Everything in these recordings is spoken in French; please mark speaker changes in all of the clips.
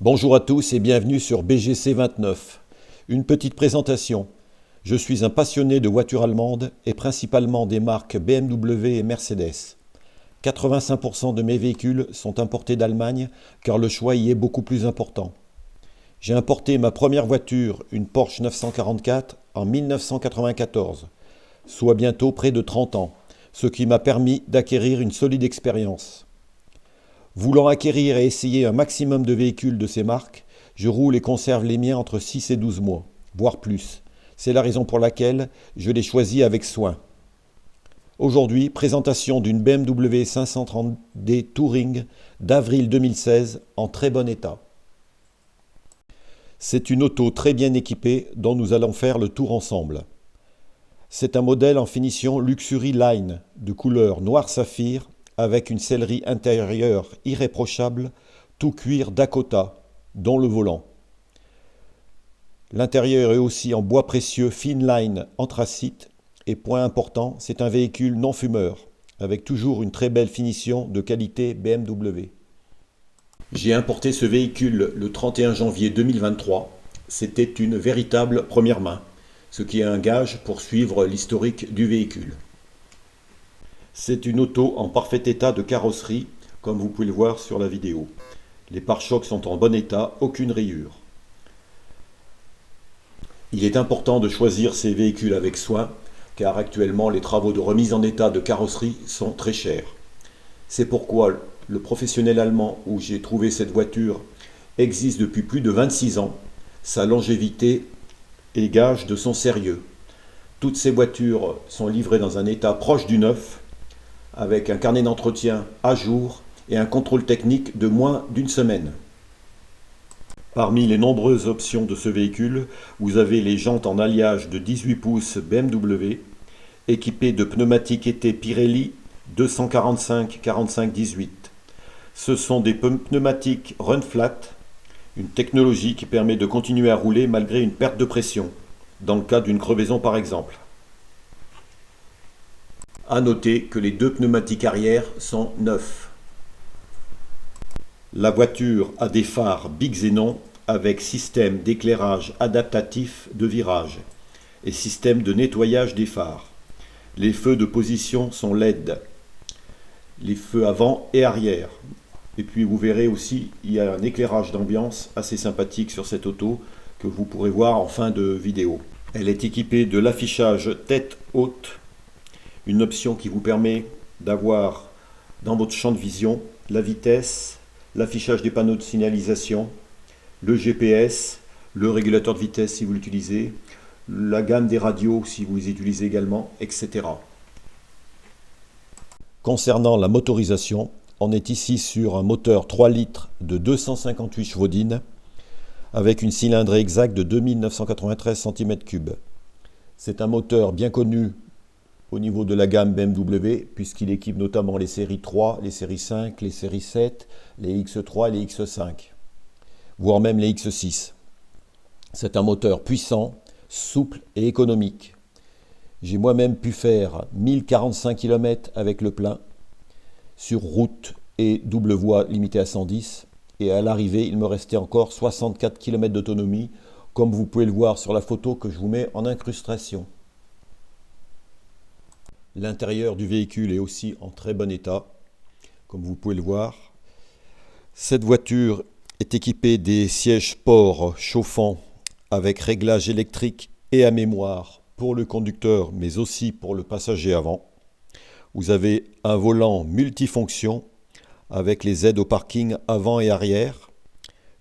Speaker 1: Bonjour à tous et bienvenue sur BGC 29. Une petite présentation. Je suis un passionné de voitures allemandes et principalement des marques BMW et Mercedes. 85% de mes véhicules sont importés d'Allemagne car le choix y est beaucoup plus important. J'ai importé ma première voiture, une Porsche 944, en 1994, soit bientôt près de 30 ans, ce qui m'a permis d'acquérir une solide expérience. Voulant acquérir et essayer un maximum de véhicules de ces marques, je roule et conserve les miens entre 6 et 12 mois, voire plus. C'est la raison pour laquelle je les choisis avec soin. Aujourd'hui, présentation d'une BMW 530D Touring d'avril 2016 en très bon état. C'est une auto très bien équipée dont nous allons faire le tour ensemble. C'est un modèle en finition Luxury Line de couleur noir saphir avec une sellerie intérieure irréprochable, tout cuir Dakota, dont le volant. L'intérieur est aussi en bois précieux Fine Line anthracite et point important, c'est un véhicule non fumeur, avec toujours une très belle finition de qualité BMW. J'ai importé ce véhicule le 31 janvier 2023, c'était une véritable première main, ce qui est un gage pour suivre l'historique du véhicule. C'est une auto en parfait état de carrosserie, comme vous pouvez le voir sur la vidéo. Les pare-chocs sont en bon état, aucune rayure. Il est important de choisir ces véhicules avec soin, car actuellement les travaux de remise en état de carrosserie sont très chers. C'est pourquoi le professionnel allemand où j'ai trouvé cette voiture existe depuis plus de 26 ans. Sa longévité est gage de son sérieux. Toutes ces voitures sont livrées dans un état proche du neuf, avec un carnet d'entretien à jour et un contrôle technique de moins d'une semaine. Parmi les nombreuses options de ce véhicule, vous avez les jantes en alliage de 18 pouces BMW, équipées de pneumatiques été Pirelli 245-45-18. Ce sont des pneumatiques Run Flat, une technologie qui permet de continuer à rouler malgré une perte de pression, dans le cas d'une crevaison par exemple. À noter que les deux pneumatiques arrière sont neufs. La voiture a des phares Big Xenon avec système d'éclairage adaptatif de virage et système de nettoyage des phares. Les feux de position sont LED, les feux avant et arrière. Et puis vous verrez aussi, il y a un éclairage d'ambiance assez sympathique sur cette auto que vous pourrez voir en fin de vidéo. Elle est équipée de l'affichage tête haute, une option qui vous permet d'avoir dans votre champ de vision la vitesse, l'affichage des panneaux de signalisation, le GPS, le régulateur de vitesse si vous l'utilisez, la gamme des radios si vous les utilisez également, etc. Concernant la motorisation, on est ici sur un moteur 3 litres de 258 chevaux-dynamique avec une cylindrée exacte de 2993 cm3. C'est un moteur bien connu au niveau de la gamme BMW, puisqu'il équipe notamment les séries 3, les séries 5, les séries 7, les X3 et les X5, voire même les X6. C'est un moteur puissant, souple et économique. J'ai moi-même pu faire 1045 km avec le plein, sur route et double voie limitée à 110, et à l'arrivée, il me restait encore 64 km d'autonomie, comme vous pouvez le voir sur la photo que je vous mets en incrustation. L'intérieur du véhicule est aussi en très bon état, comme vous pouvez le voir. Cette voiture est équipée des sièges sport chauffants avec réglage électrique et à mémoire pour le conducteur, mais aussi pour le passager avant. Vous avez un volant multifonction avec les aides au parking avant et arrière,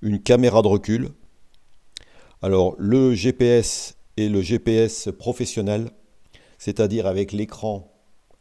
Speaker 1: une caméra de recul. Alors le GPS est le GPS professionnel, c'est-à-dire avec l'écran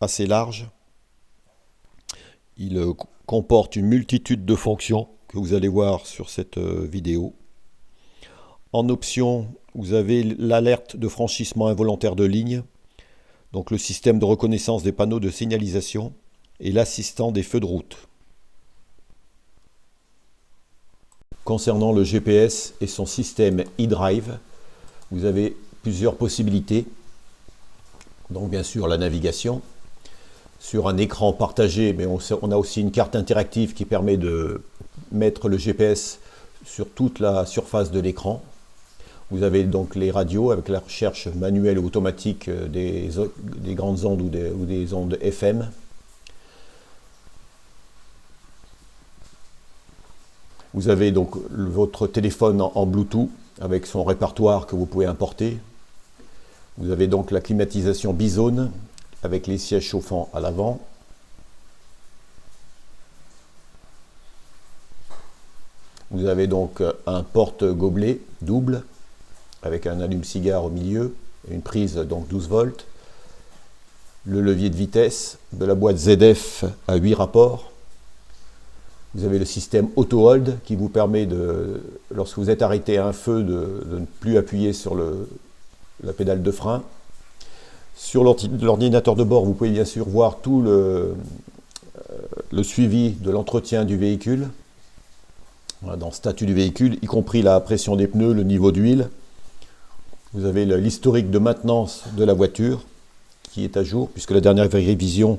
Speaker 1: assez large. Il comporte une multitude de fonctions que vous allez voir sur cette vidéo. En option, vous avez l'alerte de franchissement involontaire de ligne, donc le système de reconnaissance des panneaux de signalisation et l'assistant des feux de route. Concernant le GPS et son système e-drive, vous avez plusieurs possibilités. Donc bien sûr la navigation, sur un écran partagé, mais on a aussi une carte interactive qui permet de mettre le GPS sur toute la surface de l'écran. Vous avez donc les radios avec la recherche manuelle ou automatique des grandes ondes ou des ondes FM. Vous avez donc votre téléphone en Bluetooth avec son répertoire que vous pouvez importer. Vous avez donc la climatisation bizone avec les sièges chauffants à l'avant. Vous avez donc un porte-gobelet double avec un allume-cigare au milieu et une prise donc 12 volts. Le levier de vitesse de la boîte ZF à 8 rapports. Vous avez le système auto-hold qui vous permet lorsque vous êtes arrêté à un feu, de ne plus appuyer sur la pédale de frein. Sur l'ordinateur de bord, vous pouvez bien sûr voir tout le suivi de l'entretien du véhicule. Voilà, dans le statut du véhicule, y compris la pression des pneus, le niveau d'huile. Vous avez l'historique de maintenance de la voiture qui est à jour, puisque la dernière révision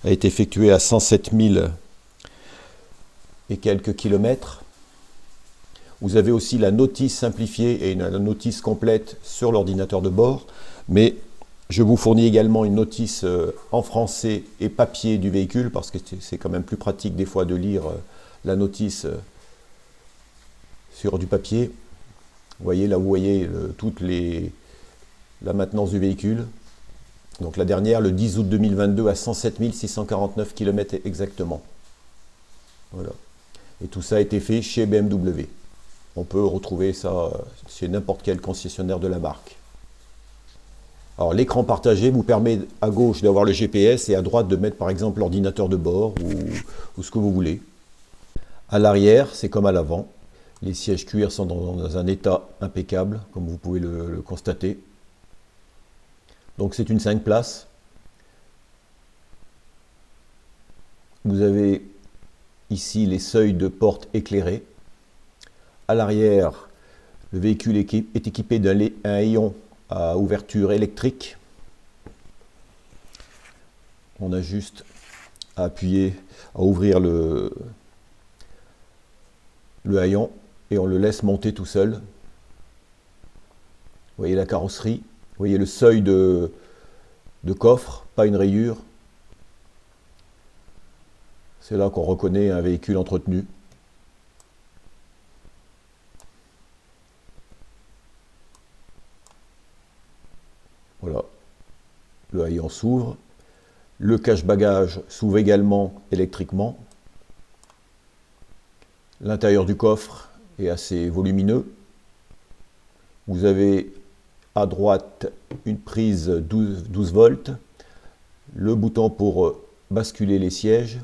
Speaker 1: a été effectuée à 107 000 et quelques kilomètres. Vous avez aussi la notice simplifiée et la notice complète sur l'ordinateur de bord, mais je vous fournis également une notice en français et papier du véhicule, parce que c'est quand même plus pratique des fois de lire la notice sur du papier. Vous voyez, là vous voyez toute la maintenance du véhicule. Donc la dernière, le 10 août 2022, à 107 649 km exactement. Voilà. Et tout ça a été fait chez BMW. On peut retrouver ça chez n'importe quel concessionnaire de la marque. Alors l'écran partagé vous permet à gauche d'avoir le GPS et à droite de mettre par exemple l'ordinateur de bord ou ce que vous voulez. À l'arrière, c'est comme à l'avant. Les sièges cuir sont dans un état impeccable, comme vous pouvez le constater. Donc c'est une 5 places. Vous avez ici les seuils de porte éclairés. À l'arrière, le véhicule est équipé d'un hayon à ouverture électrique. On a juste à appuyer, à ouvrir le hayon et on le laisse monter tout seul. Vous voyez la carrosserie, vous voyez le seuil de coffre, pas une rayure. C'est là qu'on reconnaît un véhicule entretenu. Voilà, le haillon s'ouvre. Le cache-bagages s'ouvre également électriquement. L'intérieur du coffre est assez volumineux. Vous avez à droite une prise 12 volts, le bouton pour basculer les sièges.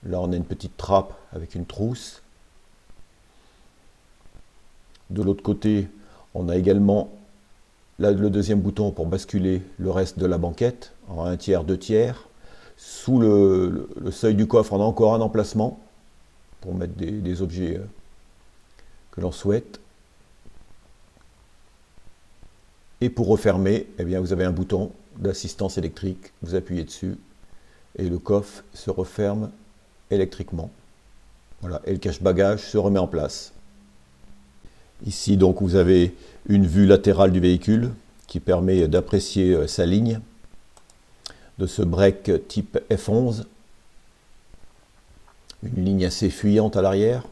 Speaker 1: Là on a une petite trappe avec une trousse. De l'autre côté, on a également là, le deuxième bouton pour basculer le reste de la banquette en 1 tiers, 2 tiers. Sous le seuil du coffre, on a encore un emplacement pour mettre des objets que l'on souhaite. Et pour refermer, eh bien, vous avez un bouton d'assistance électrique, vous appuyez dessus et le coffre se referme électriquement. Voilà, et le cache-bagages se remet en place. Ici donc vous avez une vue latérale du véhicule qui permet d'apprécier sa ligne de ce break type F11. Une ligne assez fuyante à l'arrière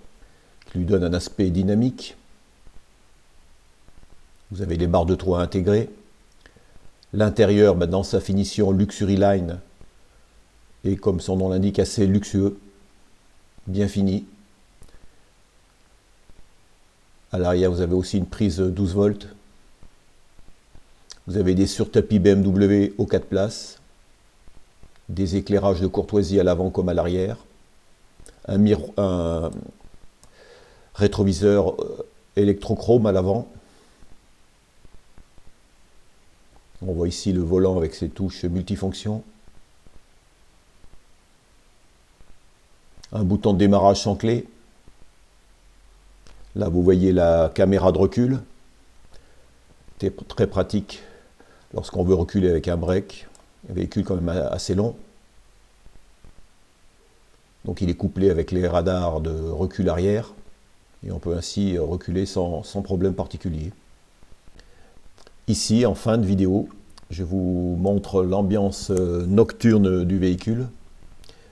Speaker 1: qui lui donne un aspect dynamique. Vous avez les barres de toit intégrées. L'intérieur, dans sa finition Luxury Line, est comme son nom l'indique assez luxueux, bien fini. À l'arrière, vous avez aussi une prise 12 volts. Vous avez des surtapis BMW aux 4 places, des éclairages de courtoisie à l'avant comme à l'arrière, un rétroviseur électrochrome à l'avant. On voit ici le volant avec ses touches multifonctions. Un bouton de démarrage sans clé. Là, vous voyez la caméra de recul. C'est très pratique lorsqu'on veut reculer avec un break. Un véhicule quand même assez long. Donc il est couplé avec les radars de recul arrière. Et on peut ainsi reculer sans problème particulier. Ici, en fin de vidéo, je vous montre l'ambiance nocturne du véhicule,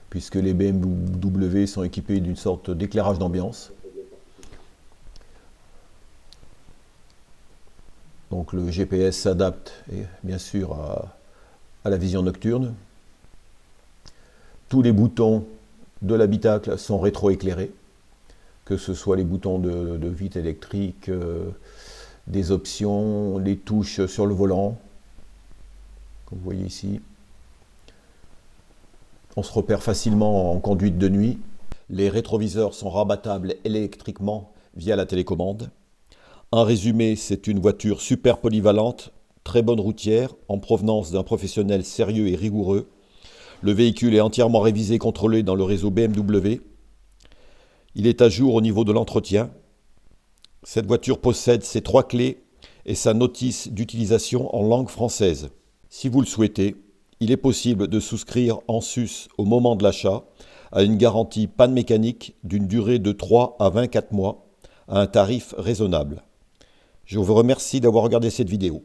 Speaker 1: puisque les BMW sont équipés d'une sorte d'éclairage d'ambiance. Donc le GPS s'adapte bien sûr à la vision nocturne. Tous les boutons de l'habitacle sont rétroéclairés, que ce soit les boutons de vitre électrique, des options, les touches sur le volant, comme vous voyez ici. On se repère facilement en conduite de nuit. Les rétroviseurs sont rabattables électriquement via la télécommande. En résumé, c'est une voiture super polyvalente, très bonne routière, en provenance d'un professionnel sérieux et rigoureux. Le véhicule est entièrement révisé et contrôlé dans le réseau BMW. Il est à jour au niveau de l'entretien. Cette voiture possède ses 3 clés et sa notice d'utilisation en langue française. Si vous le souhaitez, il est possible de souscrire en sus au moment de l'achat à une garantie panne mécanique d'une durée de 3 à 24 mois à un tarif raisonnable. Je vous remercie d'avoir regardé cette vidéo.